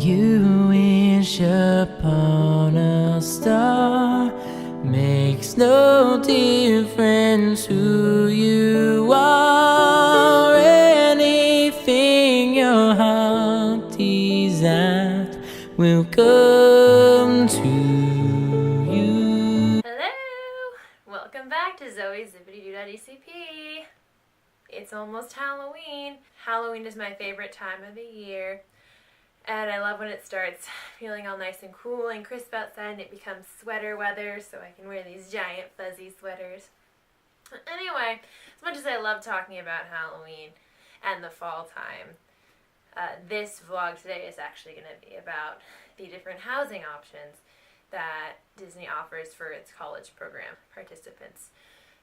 you wish upon a star. Makes no difference who you are. Anything your heart desires will come to you. Hello! Welcome back to Zoe's Zip-A-Dee-Doo-Dah DCP. It's almost Halloween. Halloween is my favorite time of the year. And I love when it starts feeling all nice and cool and crisp outside and it becomes sweater weather so I can wear these giant fuzzy sweaters. Anyway, as much as I love talking about Halloween and the fall time, this vlog today is actually going to be about the different housing options that Disney offers for its college program participants.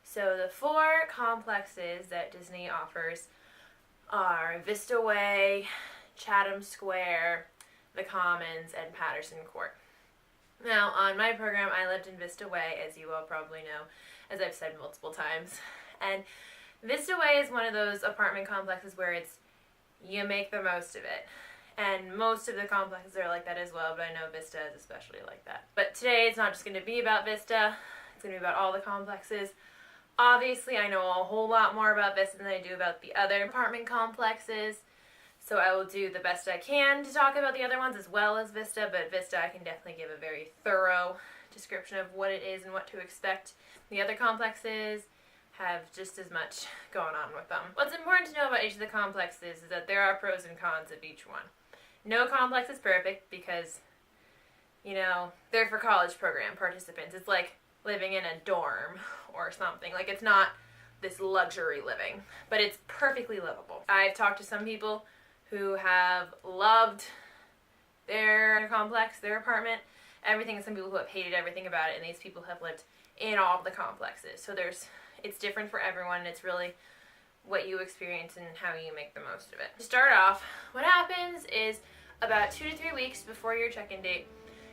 So the 4 complexes that Disney offers are Vista Way, Chatham Square, the Commons, and Patterson Court. Now, on my program, I lived in Vista Way, as you all probably know, as I've said multiple times. And Vista Way is one of those apartment complexes where you make the most of it. And most of the complexes are like that as well, but I know Vista is especially like that. But today, it's not just going to be about Vista. It's going to be about all the complexes. Obviously, I know a whole lot more about Vista than I do about the other apartment complexes. So I will do the best I can to talk about the other ones as well as Vista, but Vista I can definitely give a very thorough description of what it is and what to expect. The other complexes have just as much going on with them. What's important to know about each of the complexes is that there are pros and cons of each one. No complex is perfect because, you know, they're for college program participants. It's like living in a dorm or something. Like, it's not this luxury living, but it's perfectly livable. I've talked to some people who have loved their complex, their apartment, everything, and some people who have hated everything about it, and these people have lived in all of the complexes. So it's different for everyone, and it's really what you experience and how you make the most of it. To start off, what happens is about 2 to 3 weeks before your check-in date,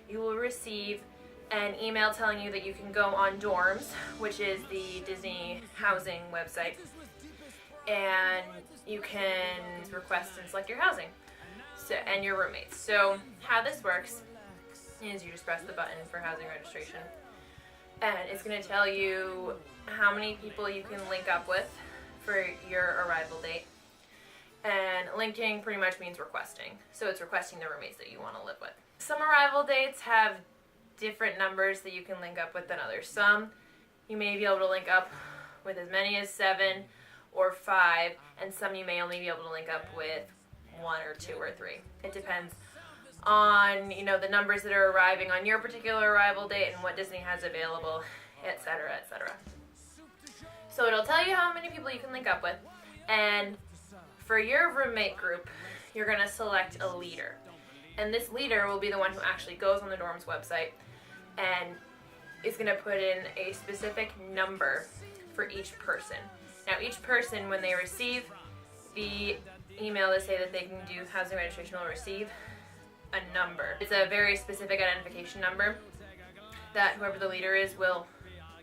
you will receive an email telling you that you can go on Dorms, which is the Disney housing website, and you can request and select your housing and your roommates. So how this works is you just press the button for housing registration, and it's going to tell you how many people you can link up with for your arrival date. And linking pretty much means requesting. So it's requesting the roommates that you want to live with. Some arrival dates have different numbers that you can link up with than others. Some you may be able to link up with as many as 7 or 5, and some you may only be able to link up with 1 or 2 or 3. It depends on, you know, the numbers that are arriving on your particular arrival date and what Disney has available, etc., etc. So it'll tell you how many people you can link up with, and for your roommate group, you're going to select a leader. And this leader will be the one who actually goes on the dorm's website and is going to put in a specific number for each person. Now, each person, when they receive the email to say that they can do housing registration, will receive a number. It's a very specific identification number that whoever the leader is will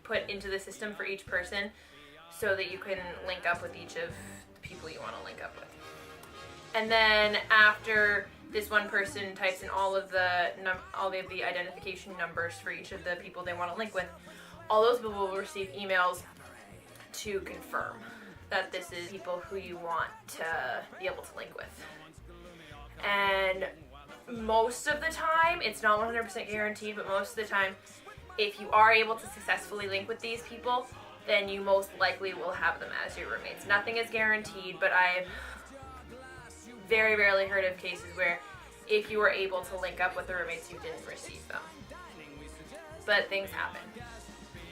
put into the system for each person so that you can link up with each of the people you want to link up with. And then after this one person types in all of the identification numbers for each of the people they want to link with, all those people will receive emails to confirm that this is people who you want to be able to link with. And most of the time, it's not 100% guaranteed, but most of the time, if you are able to successfully link with these people, then you most likely will have them as your roommates. Nothing is guaranteed, but I've very rarely heard of cases where if you were able to link up with the roommates, you didn't receive them. But things happen,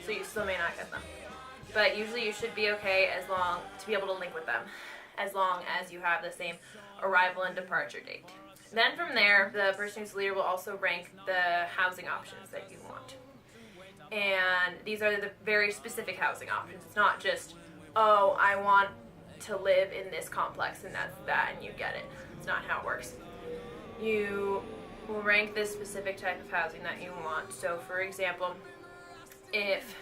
so you still may not get them. But usually you should be okay to be able to link with them, as long as you have the same arrival and departure date. Then from there, the person who's leader will also rank the housing options that you want. And these are the very specific housing options. It's not just, oh, I want to live in this complex and that's that and you get it. It's not how it works. You will rank this specific type of housing that you want. So for example, if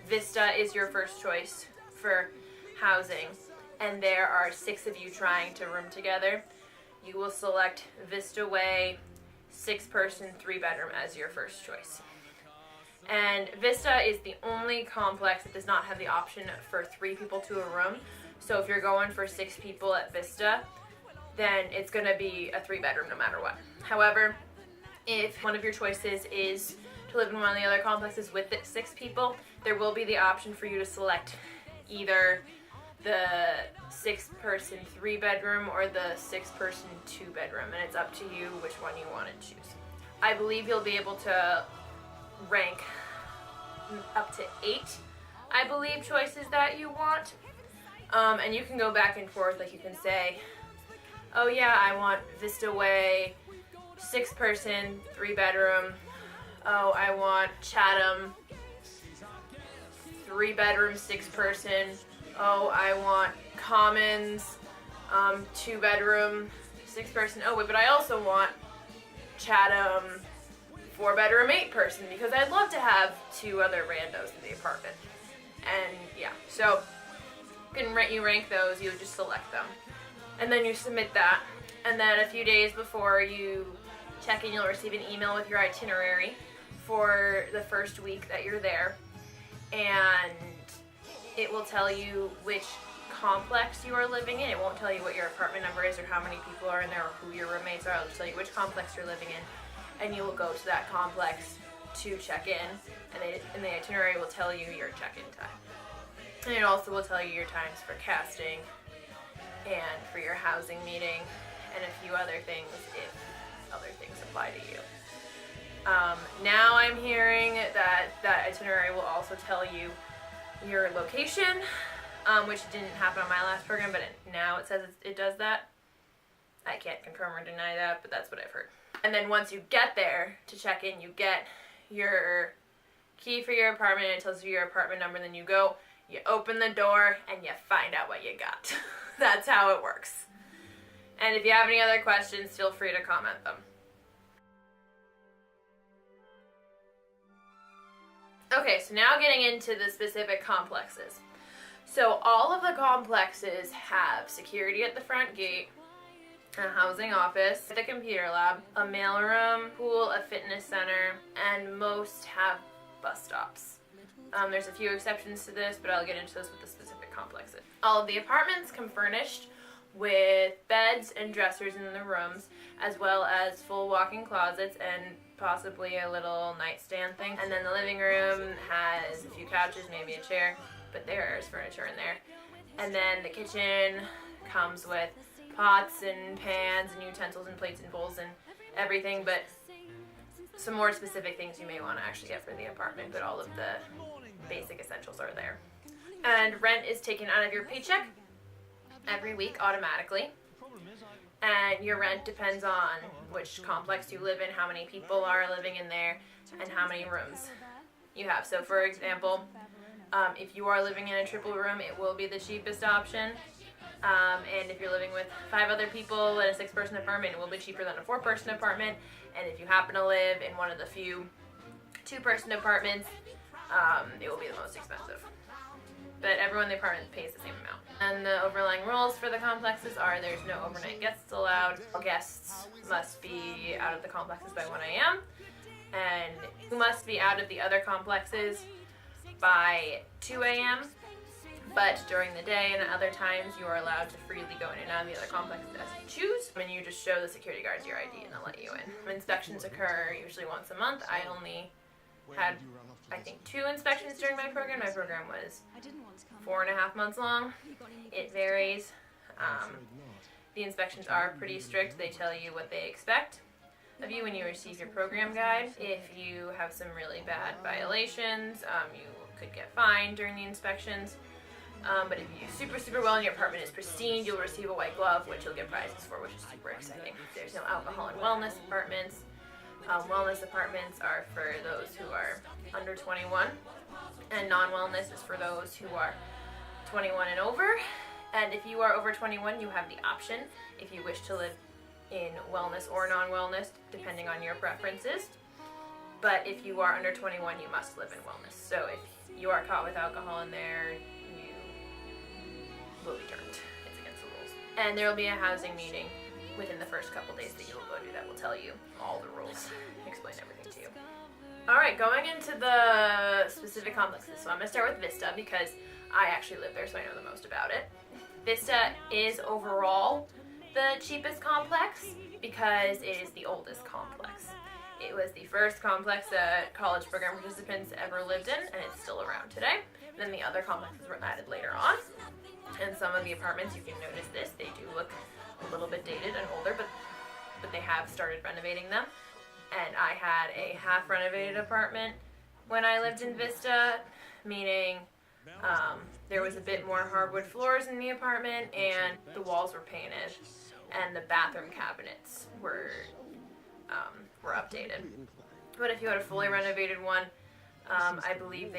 Vista is your first choice for housing and there are 6 of you trying to room together, you will select Vista Way, 6-person, 3-bedroom as your first choice. And Vista is the only complex that does not have the option for 3 people to a room. So if you're going for 6 people at Vista, then it's going to be a 3-bedroom no matter what. However, if one of your choices is to live in one of the other complexes with 6 people, there will be the option for you to select either the 6-person 3-bedroom or the 6-person 2-bedroom, and it's up to you which one you want to choose. I believe you'll be able to rank up to 8, I believe, choices that you want. And you can go back and forth. Like, you can say, oh yeah, I want Vista Way, 6-person, 3-bedroom. Oh, I want Chatham, 3-bedroom, 6-person. Oh, I want Commons, 2-bedroom, 6-person. Oh wait, but I also want Chatham, 4-bedroom, 8-person, because I'd love to have 2 other randos in the apartment. And yeah, so you rank those, you just select them. And then you submit that. And then a few days before you check in, you'll receive an email with your itinerary for the first week that you're there. And it will tell you which complex you are living in. It won't tell you what your apartment number is or how many people are in there or who your roommates are. It'll just tell you which complex you're living in. And you will go to that complex to check in. And the itinerary will tell you your check-in time. And it also will tell you your times for casting and for your housing meeting and a few other things if other things apply to you. Now I'm hearing that that itinerary will also tell you your location, which didn't happen on my last program, but now it says it does that. I can't confirm or deny that, but that's what I've heard. And then once you get there to check in, you get your key for your apartment, and it tells you your apartment number, and then you go, you open the door, and you find out what you got. That's how it works. And if you have any other questions, feel free to comment them. Okay, so now getting into the specific complexes. So all of the complexes have security at the front gate, a housing office, a computer lab, a mailroom, pool, a fitness center, and most have bus stops. There's a few exceptions to this, but I'll get into this with the specific complexes. All of the apartments come furnished with beds and dressers in the rooms, as well as full walk-in closets and possibly a little nightstand thing. And then the living room has a few couches, maybe a chair, but there is furniture in there. And then the kitchen comes with pots and pans and utensils and plates and bowls and everything, but some more specific things you may want to actually get for the apartment, but all of the basic essentials are there. And rent is taken out of your paycheck every week automatically. And your rent depends on which complex you live in, how many people are living in there, and how many rooms you have. So for example, if you are living in a triple room, it will be the cheapest option. And if you're living with 5 other people in a 6-person apartment, it will be cheaper than a 4-person apartment. And if you happen to live in one of the few 2-person apartments, it will be the most expensive. But everyone in the apartment pays the same amount. And the overlying rules for the complexes are there's no overnight guests allowed. All guests must be out of the complexes by 1 a.m. And you must be out of the other complexes by 2 a.m. But during the day and at other times, you are allowed to freely go in and out of the other complexes as you choose. And you just show the security guards your ID and they'll let you in. Inspections occur usually once a month. I only had, I think, 2 inspections during my program. My program was 4.5 months long. It varies. The inspections are pretty strict. They tell you what they expect of you when you receive your program guide. If you have some really bad violations, you could get fined during the inspections. But if you do super well and your apartment is pristine, you'll receive a white glove, which you'll get prizes for, which is super exciting. There's no alcohol and wellness apartments. Wellness apartments are for those who are under 21, and non-wellness is for those who are 21 and over. And if you are over 21, you have the option, if you wish to live in wellness or non-wellness, depending on your preferences. But if you are under 21, you must live in wellness. So if you are caught with alcohol in there, you will be termed. It's against the rules. And there will be a housing meeting within the first couple days that you will go to that will tell you all the rules, explain everything to you. Alright, going into the specific complexes. So I'm going to start with Vista because I actually live there, so I know the most about it. Vista is overall the cheapest complex because it is the oldest complex. It was the first complex that college program participants ever lived in, and it's still around today. And then the other complexes were added later on. And some of the apartments, you can notice this, they do look a little bit dated and older, but they have started renovating them. And I had a half renovated apartment when I lived in Vista, meaning there was a bit more hardwood floors in the apartment and the walls were painted and the bathroom cabinets were updated. But if you had a fully renovated one, I believe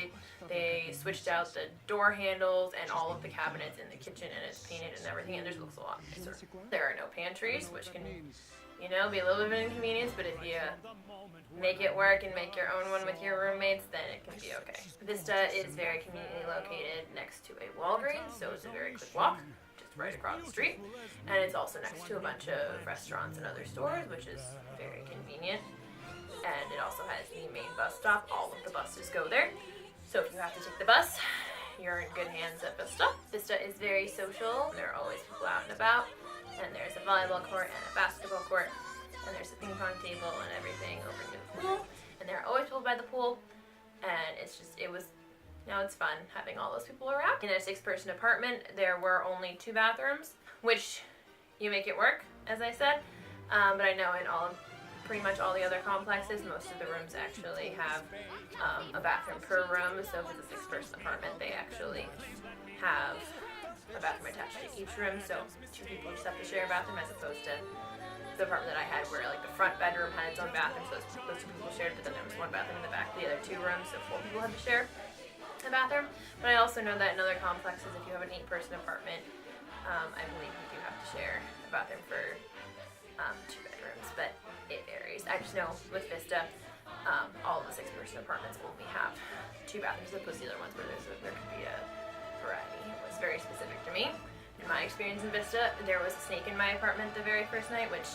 they switched out the door handles and all of the cabinets in the kitchen, and it's painted and everything, and it looks a lot nicer. There are no pantries, which can, you know, be a little bit of an inconvenience, but if you make it work and make your own one with your roommates, then it can be okay. Vista is very conveniently located next to a Walgreens, so it's a very quick walk, just right across the street. And it's also next to a bunch of restaurants and other stores, which is very convenient. And it also has the main bus stop. All of the buses go there. So if you have to take the bus, you're in good hands at Vista. Vista is very social. There are always people out and about. And there's a volleyball court and a basketball court. And there's a ping pong table and everything over near the pool. And there are always people by the pool. And it's fun having all those people around. In a 6-person apartment, there were only 2 bathrooms, which you make it work, as I said. But I know in pretty much all the other complexes, most of the rooms actually have a bathroom per room. So if it's a 6-person apartment, they actually have a bathroom attached to each room. So 2 people just have to share a bathroom, as opposed to the apartment that I had where like the front bedroom had its own bathroom, so those 2 people shared, but then there was 1 bathroom in the back of the other 2 rooms, so 4 people had to share a bathroom. But I also know that in other complexes, if you have an 8-person apartment, I believe you do have to share a bathroom for 2 bedrooms, but it varies. I just know with Vista, all of the 6-person apartments only have 2 bathrooms, as opposed to the other ones where there could be a variety. It was very specific to me. In my experience in Vista, there was a snake in my apartment the very first night, which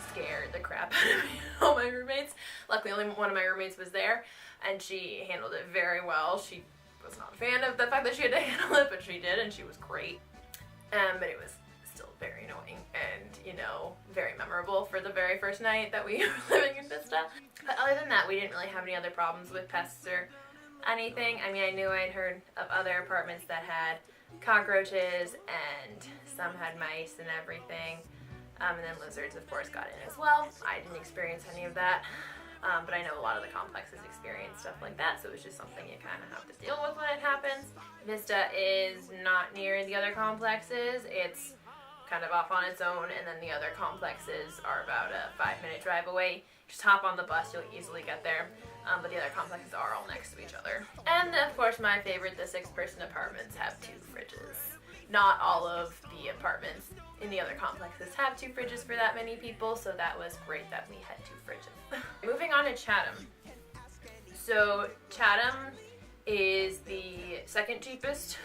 scared the crap out of me and all my roommates. Luckily, only one of my roommates was there, and she handled it very well. She was not a fan of the fact that she had to handle it, but she did, and she was great. But it was still very annoying and, you know, very memorable for the very first night that we were living in Vista. But other than that, we didn't really have any other problems with pests or anything. I mean, I knew I'd heard of other apartments that had cockroaches and some had mice and everything. And then lizards, of course, got in as well. I didn't experience any of that. But I know a lot of the complexes experience stuff like that, so it's just something you kind of have to deal with when it happens. Vista is not near the other complexes. It's kind of off on its own, and then the other complexes are about a 5-minute drive away. Just hop on the bus, you'll easily get there. But the other complexes are all next to each other. And of course, my favorite, the 6-person apartments have 2 fridges. Not all of the apartments in the other complexes have 2 fridges for that many people, so that was great that we had 2 fridges. Moving on to Chatham. So Chatham is the 2nd cheapest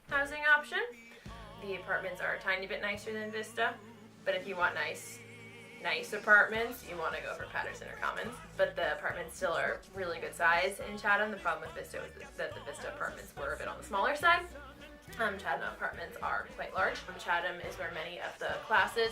housing option. The apartments are a tiny bit nicer than Vista, but if you want nice apartments, you want to go for Patterson or Commons. But the apartments still are really good size in Chatham. The problem with Vista was that the Vista apartments were a bit on the smaller side. Chatham apartments are quite large. Chatham is where many of the classes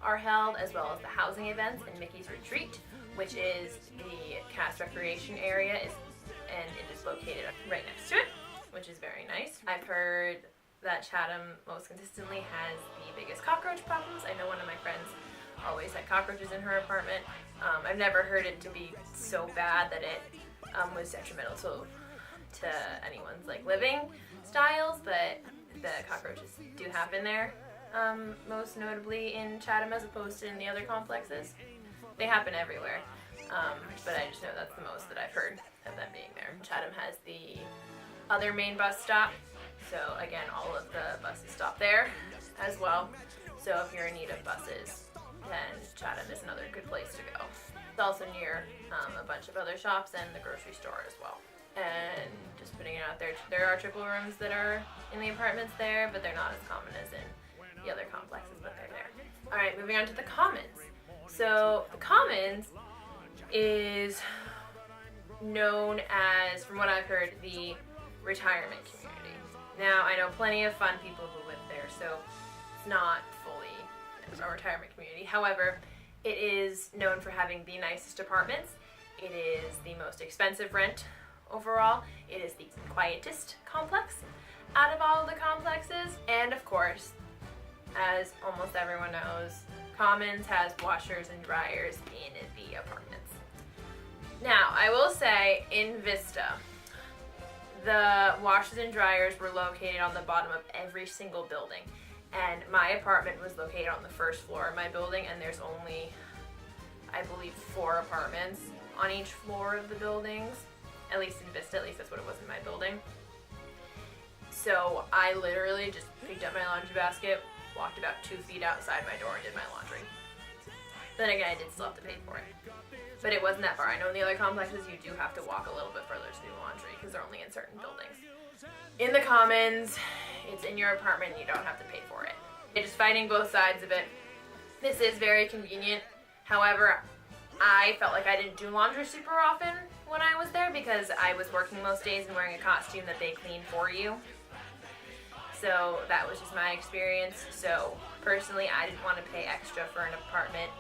are held, as well as the housing events, and Mickey's Retreat, which is the cast recreation area, and it is located right next to it, which is very nice. I've heard that Chatham most consistently has the biggest cockroach problems. I know one of my friends always had cockroaches in her apartment. I've never heard it to be so bad that it was detrimental to anyone's like living styles, but the cockroaches do happen there, most notably in Chatham as opposed to in the other complexes. They happen everywhere, but I just know that's the most that I've heard of them being there. Chatham has the other main bus stop, so again, all of the buses stop there as well. So if you're in need of buses, then Chatham is another good place to go. It's also near a bunch of other shops and the grocery store as well. And just putting it out there, there are triple rooms that are in the apartments there, but they're not as common as in the other complexes, but they're there. Alright, moving on to the Commons. So, the Commons is known as, from what I've heard, the retirement community. Now, I know plenty of fun people who live there, so it's not fully a retirement community. However, it is known for having the nicest apartments. It is the most expensive rent overall. It is the quietest complex out of all of the complexes. And of course, as almost everyone knows, Commons has washers and dryers in the apartments. Now, I will say, in Vista, the washers and dryers were located on the bottom of every single building. And my apartment was located on the first floor of my building, and there's only, I believe, 4 apartments on each floor of the buildings. At least in Vista, at least that's what it was in my building. So I literally just picked up my laundry basket, walked about 2 feet outside my door, and did my laundry. Then again, I did still have to pay for it. But it wasn't that far. I know in the other complexes you do have to walk a little bit further to do laundry because they're only in certain buildings. In the Commons, it's in your apartment and you don't have to pay for it. You're just fighting both sides of it. This is very convenient. However, I felt like I didn't do laundry super often when I was there because I was working most days and wearing a costume that they clean for you. So that was just my experience. So personally, I didn't want to pay extra for an apartment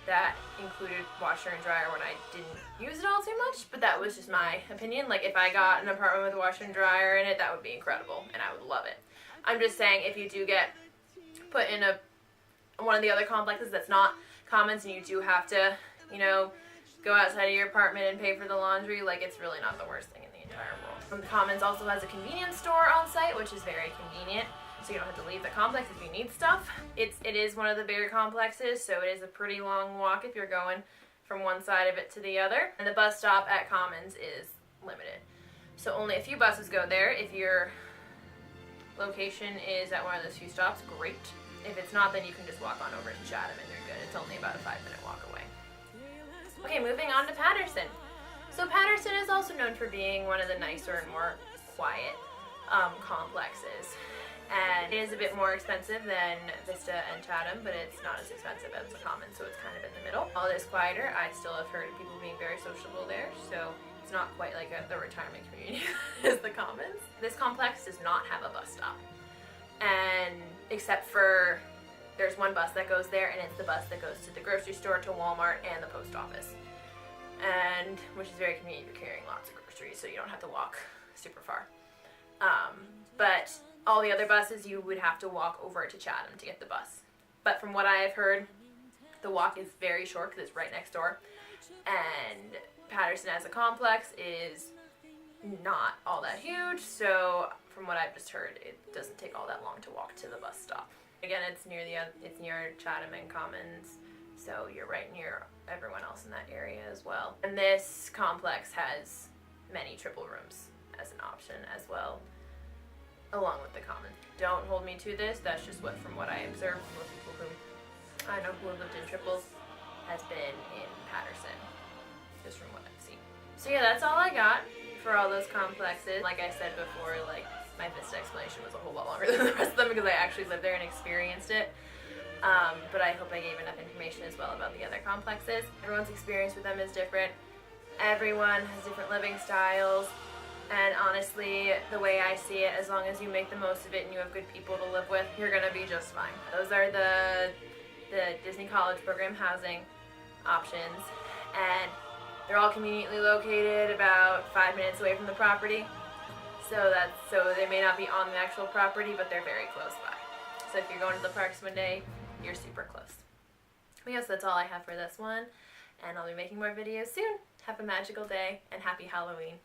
that included washer and dryer when I didn't use it all too much, but that was just my opinion. Like, if I got an apartment with a washer and dryer in it, that would be incredible, and I would love it. I'm just saying, if you do get put in one of the other complexes that's not Commons and you do have to, you know, go outside of your apartment and pay for the laundry, like, it's really not the worst thing in the entire world. The Commons also has a convenience store on site, which is very convenient. So you don't have to leave the complex if you need stuff. It is one of the bigger complexes, so it is a pretty long walk if you're going from one side of it to the other. And the bus stop at Commons is limited. So only a few buses go there. If your location is at one of those few stops, great. If it's not, then you can just walk on over to Chatham and you're good. It's only about a 5-minute walk away. Okay, moving on to Patterson. So Patterson is also known for being one of the nicer and more quiet complexes. And it is a bit more expensive than Vista and Chatham, but it's not as expensive as the Commons, so it's kind of in the middle. All it is quieter. I still have heard of people being very sociable there, so it's not quite like the retirement community as the Commons. This complex does not have a bus stop, and except for there's one bus that goes there, and it's the bus that goes to the grocery store, to Walmart, and the post office, and which is very convenient if you're carrying lots of groceries, so you don't have to walk super far. But all the other buses, you would have to walk over to Chatham to get the bus. But from what I have heard, the walk is very short because it's right next door. And Patterson as a complex is not all that huge, so from what I've just heard, it doesn't take all that long to walk to the bus stop. Again, it's near Chatham and Commons, so you're right near everyone else in that area as well. And this complex has many triple rooms as an option as well, along with the Commons. Don't hold me to this, that's just from what I observed from the people who I know who have lived in triples has been in Patterson, just from what I've seen. So yeah, that's all I got for all those complexes. Like I said before, like, my Vista explanation was a whole lot longer than the rest of them because I actually lived there and experienced it. But I hope I gave enough information as well about the other complexes. Everyone's experience with them is different. Everyone has different living styles. And honestly, the way I see it, as long as you make the most of it and you have good people to live with, you're gonna be just fine. Those are the Disney College Program housing options, and they're all conveniently located about 5 minutes away from the property. So they may not be on the actual property, but they're very close by. So if you're going to the parks one day, you're super close. But yes, that's all I have for this one, and I'll be making more videos soon. Have a magical day, and happy Halloween.